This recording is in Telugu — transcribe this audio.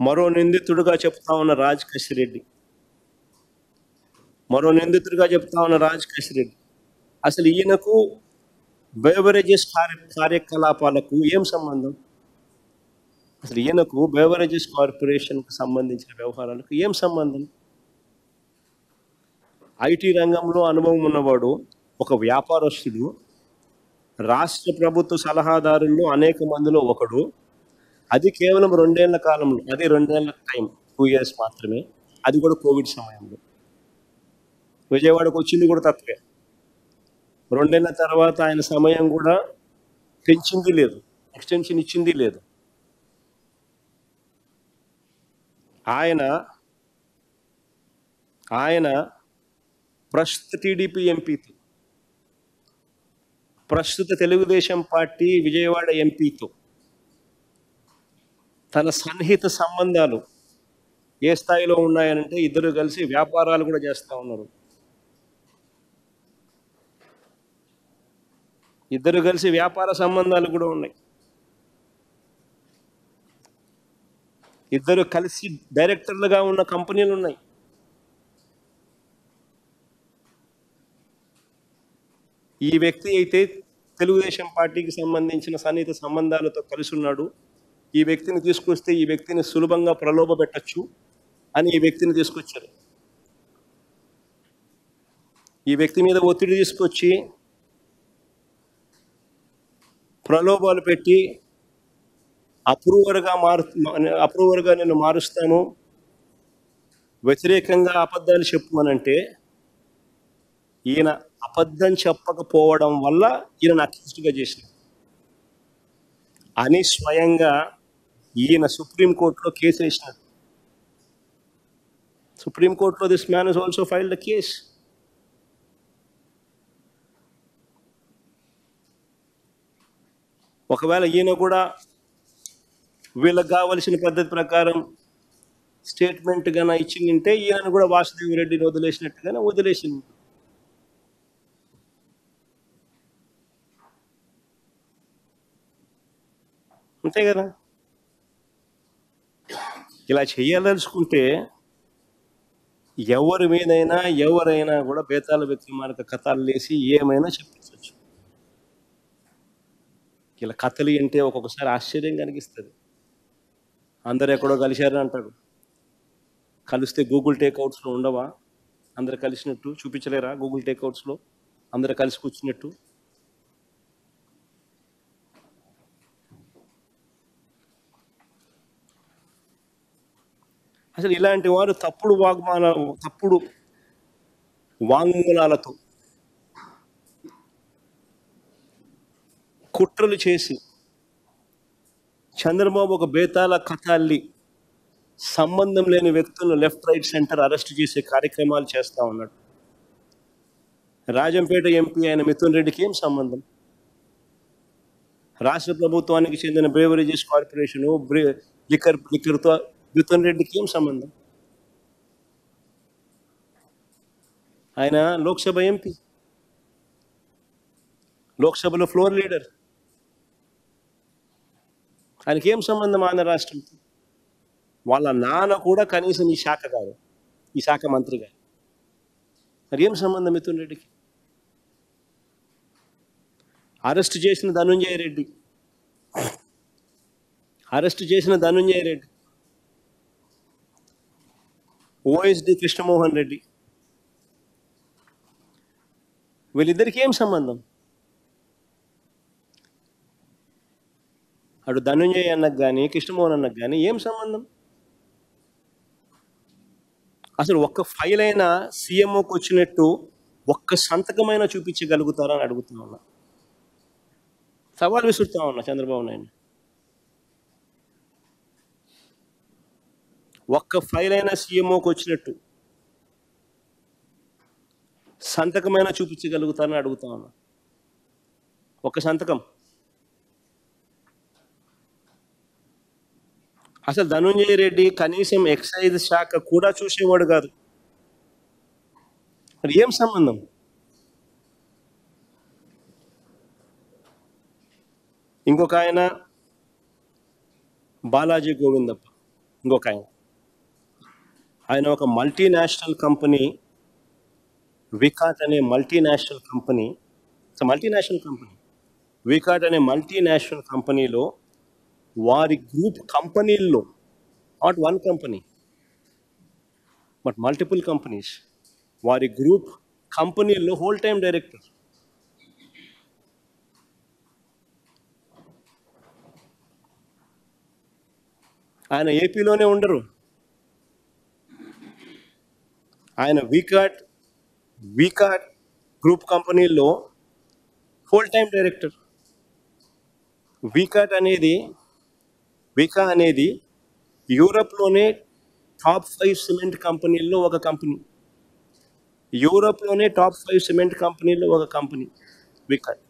మరో నిందితుడిగా చెప్తా ఉన్న రాజ్ కసిరెడ్డి అసలు ఈయనకు బెవరేజెస్ కార్యకలాపాలకు ఏం సంబంధం? అసలు ఈయనకు బెవరేజెస్ కార్పొరేషన్కు సంబంధించిన వ్యవహారాలకు ఏం సంబంధం? ఐటీ రంగంలో అనుభవం ఉన్నవాడు, ఒక వ్యాపారస్తుడు, రాష్ట్ర ప్రభుత్వ సలహాదారుల్లో అనేక మందిలో ఒకడు. అది కేవలం 2 ఏళ్ల కాలంలో, అది 2 ఏళ్ల టైం, 2 years మాత్రమే. అది కూడా కోవిడ్ సమయంలో. విజయవాడకు వచ్చింది కూడా తక్కువే. 2 ఏళ్ల తర్వాత ఆయన సమయం కూడా పెంచింది లేదు, ఎక్స్టెన్షన్ ఇచ్చింది లేదు. ఆయన ప్రస్తుత టీడీపీ ఎంపీతో, ప్రస్తుత తెలుగుదేశం పార్టీ విజయవాడ ఎంపీతో తన సన్నిహిత సంబంధాలు ఏ స్థాయిలో ఉన్నాయనంటే ఇద్దరు కలిసి వ్యాపారాలు కూడా చేస్తూ ఉన్నారు. ఇద్దరు కలిసి వ్యాపార సంబంధాలు కూడా ఉన్నాయి. ఇద్దరు కలిసి డైరెక్టర్లుగా ఉన్న కంపెనీలు ఉన్నాయి. ఈ వ్యక్తి అయితే తెలుగుదేశం పార్టీకి సంబంధించిన సన్నిహిత సంబంధాలతో కలిసి ఉన్నాడు. ఈ వ్యక్తిని తీసుకొస్తే ఈ వ్యక్తిని సులభంగా ప్రలోభ పెట్టచ్చు అని ఈ వ్యక్తిని తీసుకొచ్చారు. ఈ వ్యక్తి మీద ఒత్తిడి తీసుకొచ్చి ప్రలోభాలు పెట్టి అప్రూవర్గా నేను మారుస్తాను, వ్యతిరేకంగా అబద్ధాలు చెప్పు అనంటే ఈయన అబద్ధం చెప్పకపోవడం వల్ల ఈయన అక్యూజ్డ్గా చేసిన అని స్వయంగా ఈయన సుప్రీంకోర్టులో కేసు వేసినాడు. సుప్రీంకోర్టులో this man is also filed the case. ఒకవేళ ఈయన కూడా వీళ్ళకి కావలసిన పద్ధతి ప్రకారం స్టేట్మెంట్ గాన ఇచ్చిందంటే ఈయన కూడా వాసుదేవ్ రెడ్డిని వదిలేసినట్టుగానే వదిలేసింది. అంతే కదా. ఇలా చేయాలనుకుంటే ఎవరి మీదైనా ఎవరైనా కూడా బేతాళ విక్రమార్క కథలు వేసి ఏమైనా చెప్పించవచ్చు. ఇలా కథలు అంటే ఒక్కొక్కసారి ఆశ్చర్యం కనిపిస్తుంది. అందరు ఎక్కడో కలిశారు అంటాడు. కలిస్తే గూగుల్ టేక్అవుట్స్లో ఉండవా? అందరు కలిసినట్టు చూపించలేరా? గూగుల్ టేక్అవుట్స్లో అందరు కలిసి కూర్చున్నట్టు. అసలు ఇలాంటి వారు తప్పుడు వాంగ్మూలాలతో కుట్రలు చేసి చంద్రబాబు ఒక బేతాళ కథ అల్లి సంబంధం లేని వ్యక్తులను లెఫ్ట్ రైట్ సెంటర్ అరెస్ట్ చేసే కార్యక్రమాలు చేస్తూ ఉన్నాడు. రాజంపేట ఎంపీ అయిన మిథున్ రెడ్డికి ఏం సంబంధం? రాష్ట్ర ప్రభుత్వానికి చెందిన బ్రేవరేజెస్ కార్పొరేషను లిక్కర్తో మిథున్ రెడ్డికి ఏం సంబంధం? ఆయన లోక్సభ ఎంపీ, లోక్సభలో ఫ్లోర్ లీడర్. ఆయనకి ఏం సంబంధం ఆంధ్ర రాష్ట్రంతో? వాళ్ళ నాన్న కూడా కనీసం ఈ శాఖ మంత్రి గారు. మరి ఏం సంబంధం మిథున్ రెడ్డికి? అరెస్ట్ చేసిన ధనుంజయ రెడ్డి, ఓఎస్డి కృష్ణమోహన్ రెడ్డి, వీళ్ళిద్దరికి ఏం సంబంధం? అటు ధనుంజయ్ అన్నకు కానీ కృష్ణమోహన్ అన్నకు కానీ ఏం సంబంధం? అసలు ఒక్క ఫైల్ అయినా సీఎంఓకి వచ్చినట్టు ఒక్క సంతకమైనా చూపించగలుగుతారా అని అడుగుతా ఉన్నా. సవాల్ విసురుతా ఉన్నా చంద్రబాబు నాయుడు. ఒక్క ఫైల్ అయినా సీఎంఓకి వచ్చినట్టు సంతకమైనా చూపించగలుగుతారని అడుగుతా ఉన్నా. ఒక్క సంతకం. అసలు ధనుంజయ రెడ్డి కనీసం ఎక్సైజ్ శాఖ కూడా చూసేవాడు కాదు. మరి ఏం సంబంధం? ఇంకొక ఆయన బాలాజీ గోవిందప్ప, ఇంకొక ఆయన ఒక మల్టీనేషనల్ కంపెనీ, వికాట్ అనే మల్టీనేషనల్ కంపెనీ, వికాట్ అనే మల్టీనేషనల్ కంపెనీలో వారి గ్రూప్ కంపెనీల్లో, not one company but multiple companies, వారి గ్రూప్ కంపెనీల్లో హోల్ టైమ్ డైరెక్టర్. ఆయన ఏపీలోనే ఉండరు. ఆయన వికాట్ గ్రూప్ కంపెనీల్లో హోల్ టైమ్ డైరెక్టర్. వికా అనేది యూరప్లోనే టాప్ 5 సిమెంట్ కంపెనీల్లో ఒక కంపెనీ. వికాట్